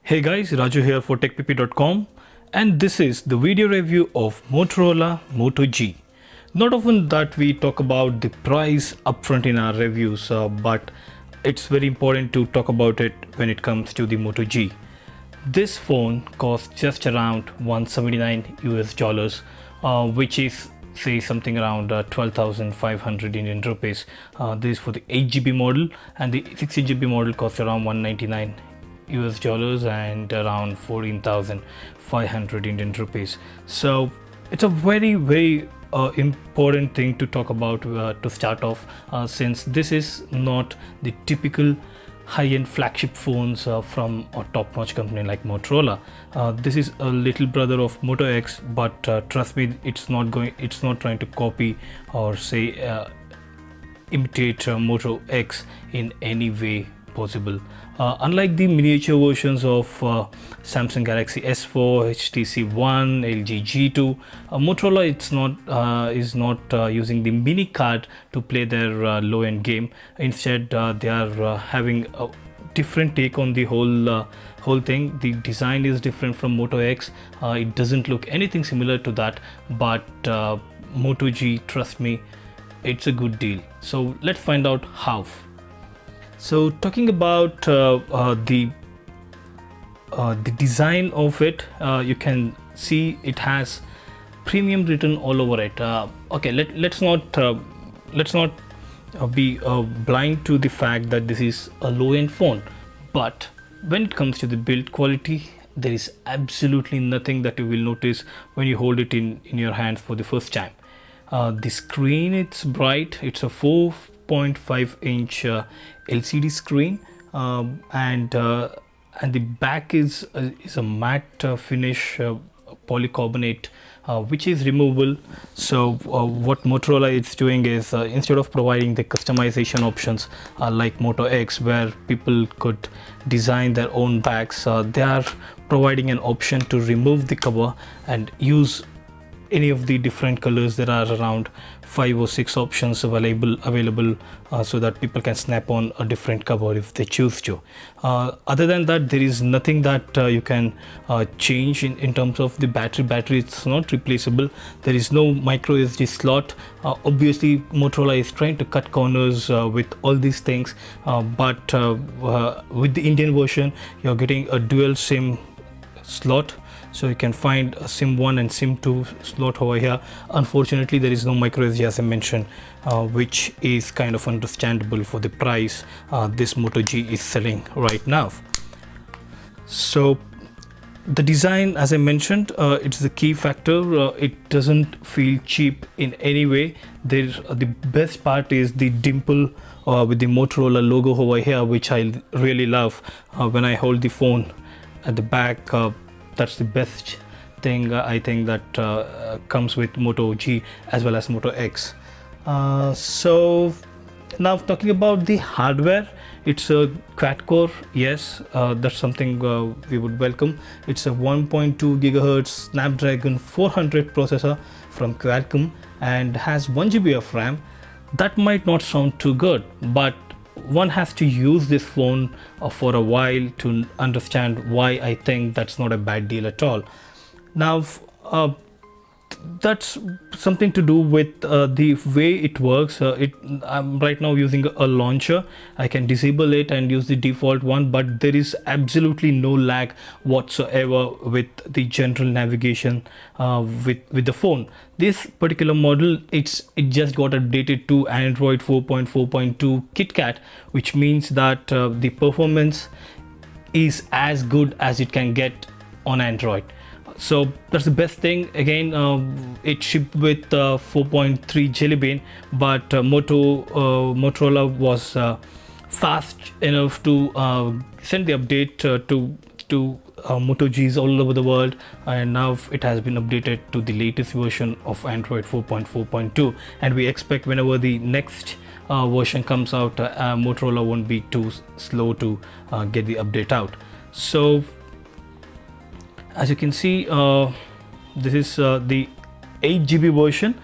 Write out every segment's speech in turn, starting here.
Hey guys, Raju here for TechPP.com, and this is the video review of Motorola Moto G. Not often that we talk about the price upfront in our reviews, but it's very important to talk about it when it comes to the Moto G. This phone costs just around 179 US dollars, which is say something around 12,500 Indian rupees. This is for the 8GB model, and the 16GB model costs around 199 US dollars and around 14,500 Indian rupees. So it's a very important thing to talk about to start off, since this is not the typical high-end flagship phones from a top-notch company like Motorola. This is a little brother of Moto X, but trust me, it's not trying to copy or say imitate Moto X in any way possible. Unlike the miniature versions of Samsung Galaxy S4, HTC One, LG G2, Motorola is not using the mini card to play their low-end game. Instead, they are having a different take on the whole thing. The design is different from Moto X. It doesn't look anything similar to that, but Moto G, trust me, it's a good deal. So let's find out how. So talking about the design of it, you can see it has premium written all over it. Okay, let's not be blind to the fact that this is a low-end phone, but when it comes to the build quality, there is absolutely nothing that you will notice when you hold it in your hands for the first time. The screen, it's bright. It's a 4.5-inch LCD screen, and the back is a matte finish polycarbonate, which is removable. So what Motorola is doing is, instead of providing the customization options like Moto X, where people could design their own backs, they are providing an option to remove the cover and use any of the different colors. There are around 5 or 6 options available, so that people can snap on a different cover if they choose to. Other than that, there is nothing that you can change in terms of the battery. It's not replaceable. There is no micro SD slot. Obviously Motorola is trying to cut corners with all these things, but with the Indian version, you're getting a dual SIM slot, so you can find a SIM 1 and SIM 2 slot over here. Unfortunately, there is no micro SD, as I mentioned, which is kind of understandable for the price this Moto G is selling right now. So the design, as I mentioned, it's the key factor. It doesn't feel cheap in any way. The best part is the dimple with the Motorola logo over here, which I really love when I hold the phone at the back. That's the best thing I think that comes with Moto G as well as Moto X. So now talking about the hardware, it's a quad-core. Yes, that's something we would welcome. It's a 1.2 GHz Snapdragon 400 processor from Qualcomm and has 1GB of RAM. That might not sound too good, but one has to use this phone for a while to understand why I think that's not a bad deal at all. Now that's something to do with the way it works. I'm right now using a launcher. I can disable it and use the default one, but there is absolutely no lag whatsoever with the general navigation with the phone. This particular model, it just got updated to Android 4.4.2 KitKat, which means that the performance is as good as it can get on Android. So that's the best thing. Again, it shipped with 4.3 Jelly Bean, but Motorola was fast enough to send the update to Moto Gs all over the world, and now it has been updated to the latest version of Android 4.4.2, and we expect whenever the next version comes out, Motorola won't be too slow to get the update out. So as you can see, this is the 8GB version,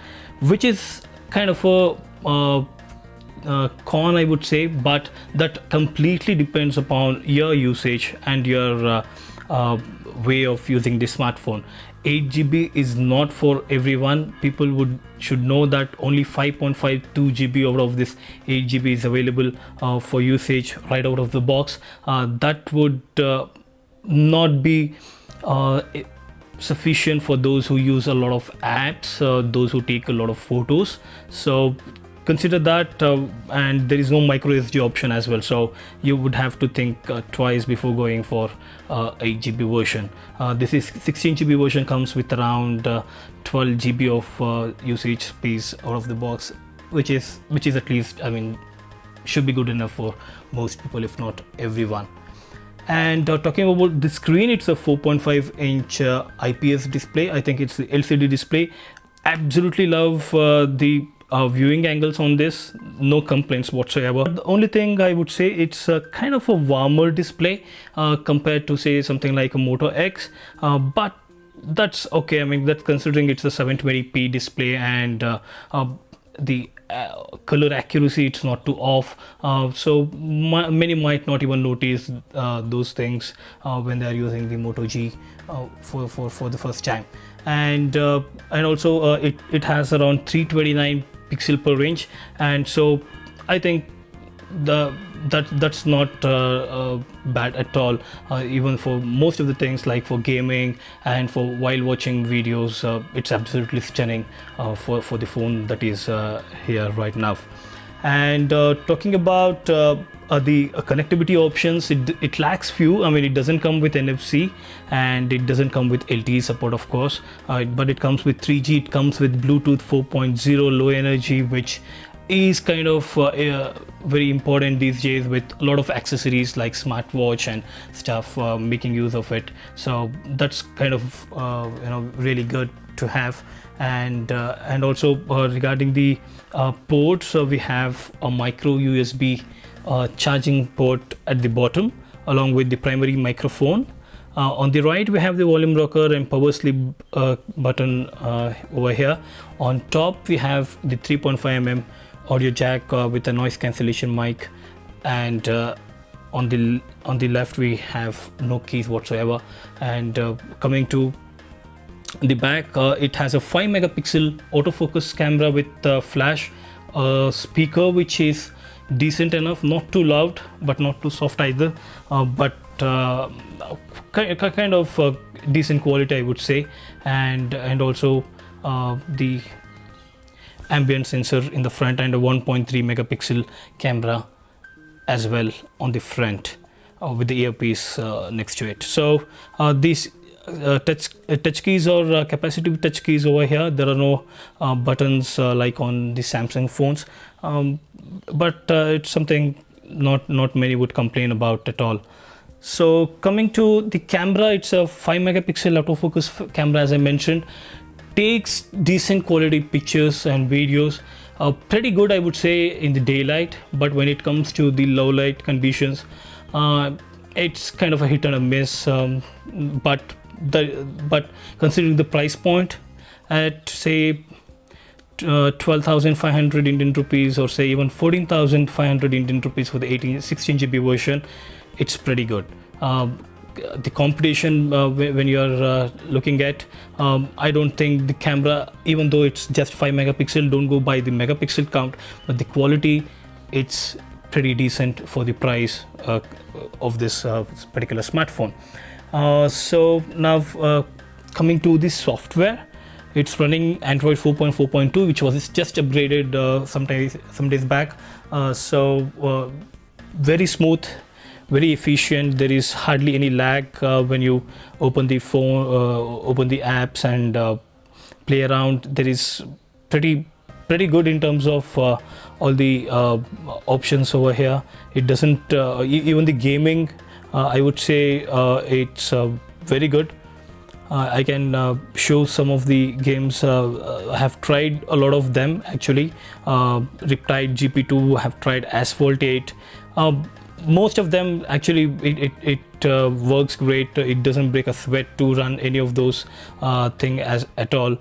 which is kind of a con, I would say, but that completely depends upon your usage and your way of using the smartphone. 8 GB is not for everyone. People should know that only 5.52 GB out of this 8 GB is available for usage right out of the box. That would not be sufficient for those who use a lot of apps, those who take a lot of photos. So consider that, and there is no micro SD option as well, so you would have to think twice before going for 8 GB version. This is 16 GB version, comes with around 12 GB of usage space out of the box, which is at least, I mean, should be good enough for most people, if not everyone. And talking about the screen, it's a 4.5 inch IPS display. I think it's the LCD display. Absolutely love the viewing angles on this, no complaints whatsoever. The only thing I would say, it's kind of a warmer display compared to say something like a Moto X, but that's okay. I mean, that's considering it's a 720p display, and the color accuracy, it's not too off, so many might not even notice those things when they are using the Moto G for the first time. And also it has around 329 pixel per inch, and so I think that's not bad at all, even for most of the things, like for gaming and for while watching videos. It's absolutely stunning for the phone that is here right now. And talking about the connectivity options, it lacks few. I mean, it doesn't come with NFC, and it doesn't come with LTE support, of course, but it comes with 3G. It comes with Bluetooth 4.0 low energy, which is kind of very important these days, with a lot of accessories like smartwatch and stuff making use of it. So that's kind of really good to have. And also regarding the ports, so we have a micro USB charging port at the bottom, along with the primary microphone. On the right, we have the volume rocker and power sleep button over here. On top, we have the 3.5mm audio jack with a noise cancellation mic, and on the left we have no keys whatsoever. And coming to the back, it has a 5 megapixel autofocus camera with flash, speaker which is decent enough, not too loud but not too soft either, but kind of decent quality, I would say. And also the ambient sensor in the front, and a 1.3 megapixel camera as well on the front, with the earpiece next to it. So these touch keys or capacitive touch keys over here. There are no buttons like on the Samsung phones, but it's something not many would complain about at all. So coming to the camera, it's a 5 megapixel autofocus camera, as I mentioned. Takes decent quality pictures and videos, pretty good, I would say, in the daylight, but when it comes to the low light conditions, it's kind of a hit and a miss. But considering the price point at say 12,500 Indian rupees, or say even 14,500 Indian rupees for the 16 GB version, it's pretty good. The competition when you are looking at, I don't think the camera, even though it's just 5 megapixel, don't go by the megapixel count, but the quality, it's pretty decent for the price of this particular smartphone. So now coming to the software, it's running Android 4.4.2, which was just upgraded some days back. So very smooth, very efficient. There is hardly any lag when you open the phone, open the apps and play around. There is pretty good in terms of all the options over here. It doesn't even the gaming, I would say it's very good. I can show some of the games. I have tried a lot of them actually. Riptide GP2, have tried Asphalt 8. Most of them actually it works great. It doesn't break a sweat to run any of those things at all.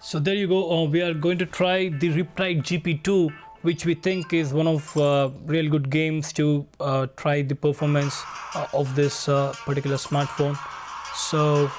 So there you go. We are going to try the Riptide GP2 which we think is one of real good games to try the performance of this particular smartphone. So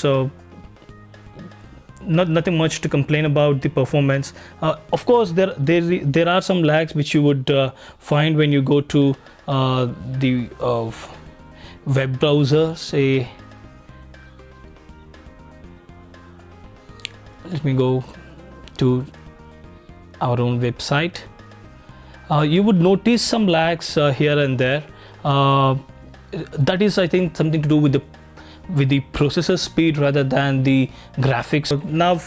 so nothing much to complain about the performance. Of course, there are some lags which you would find when you go to the web browser. Say, let me go to our own website. You would notice some lags here and there. That is, I think, something to do with the processor speed rather than the graphics. Now,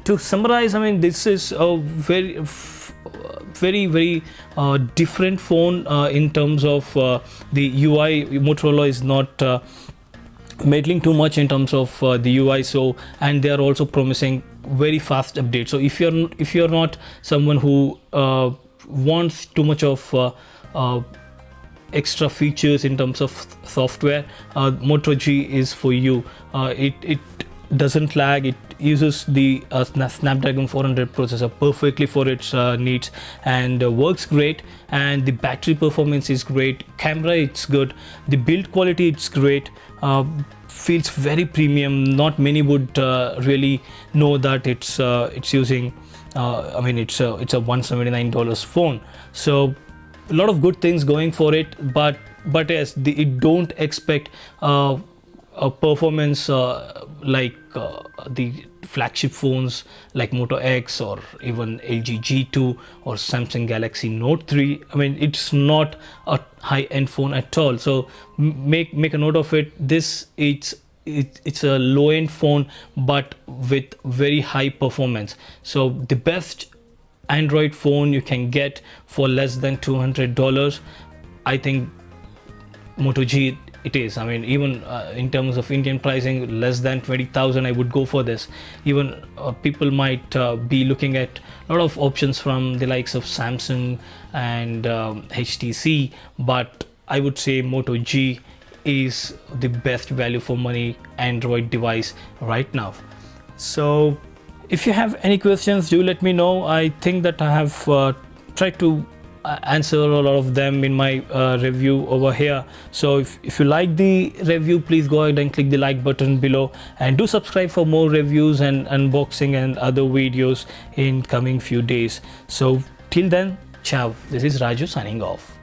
to summarize, I mean, this is a very different phone in terms of the UI. Motorola is not meddling too much in terms of the UI, so, and they are also promising very fast updates. So if you're not someone who wants too much of extra features in terms of software, Moto G is for you. It doesn't lag. It uses the Snapdragon 400 processor perfectly for its needs, and works great. And the battery performance is great. Camera, it's good. The build quality, it's great. Feels very premium. Not many would really know that it's using. I mean, it's a $179 phone. So a lot of good things going for it, but yes, it don't expect a performance like the flagship phones like Moto X or even LG G2 or Samsung Galaxy Note 3. I mean, it's not a high-end phone at all. So make a note of it. It's a low-end phone but with very high performance. So the best Android phone you can get for less than $200, I think Moto G it is. I mean, even in terms of Indian pricing, less than 20,000, I would go for this. Even people might be looking at a lot of options from the likes of Samsung and HTC, but I would say Moto G is the best value for money Android device right now. So if you have any questions, do let me know. I think that I have tried to answer a lot of them in my review over here. So if you like the review, please go ahead and click the like button below, and do subscribe for more reviews and unboxing and other videos in coming few days. So till then, ciao. This is Raju signing off.